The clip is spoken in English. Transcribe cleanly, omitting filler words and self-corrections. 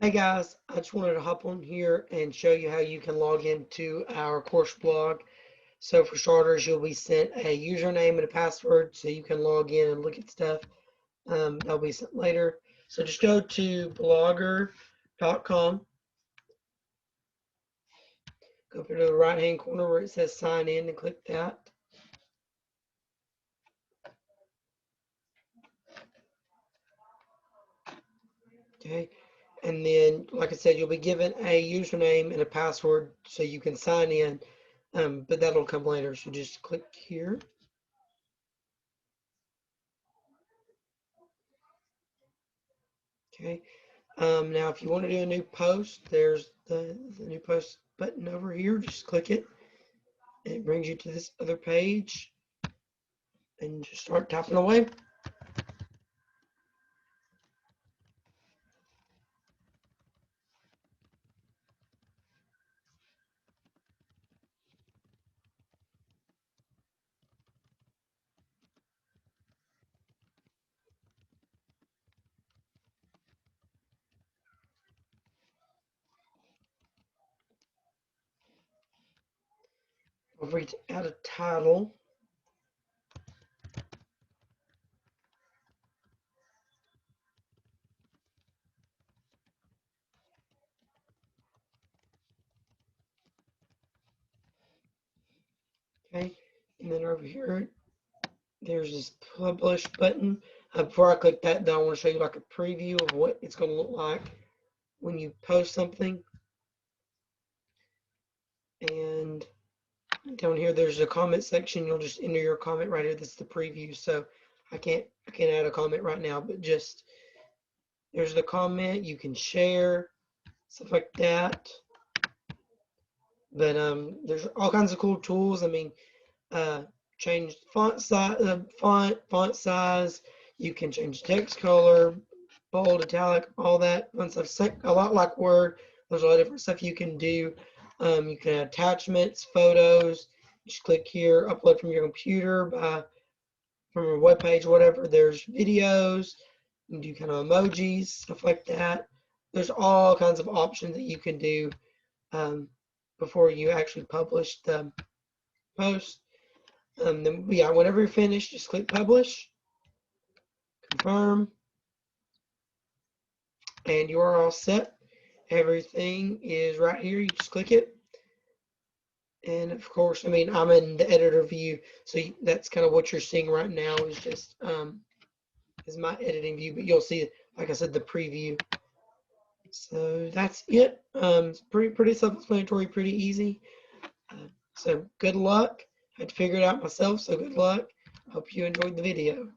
Hey guys, I just wanted to hop on here and show you how you can log into our course blog. So for starters, you'll be sent a username and a password so you can log in and look at stuff. That'll be sent later. So just go to blogger.com. Go up to the right hand corner where it says sign in and click that. Okay. And then, like I said, you'll be given a username and a password so you can sign in. But that'll come later. So just click here. Okay. Now, if you want to do a new post, there's the new post button over here. Just click it. And it brings you to this other page. And just start typing away. Over to add a title. Okay. And then over here, there's this publish button. Before I click that, though, I want to show you like a preview of what it's going to look like when you post something. And down here, there's a comment section. You'll just enter your comment right here. This is the preview, so I can't add a comment right now, but just there's the comment. You can share stuff like that. But there's all kinds of cool tools. I mean, change font size, font size. You can change text color, bold, italic, all that fun stuff. A lot like Word. There's a lot of different stuff you can do. You can add attachments, photos. Just click here, upload from your computer, from a web page, whatever. There's videos. You can do kind of emojis, stuff like that. There's all kinds of options that you can do before you actually publish the post. Then, yeah, whenever you're finished, just click publish, confirm, and you are all set. Everything is right here. You just click it. And of course, I mean, I'm in the editor view, so that's kind of what you're seeing right now is just is my editing view, but you'll see, like I said, the preview. So that's it. It's pretty self-explanatory, pretty easy. So good luck. I had to figure it out myself, so good luck. Hope you enjoyed the video.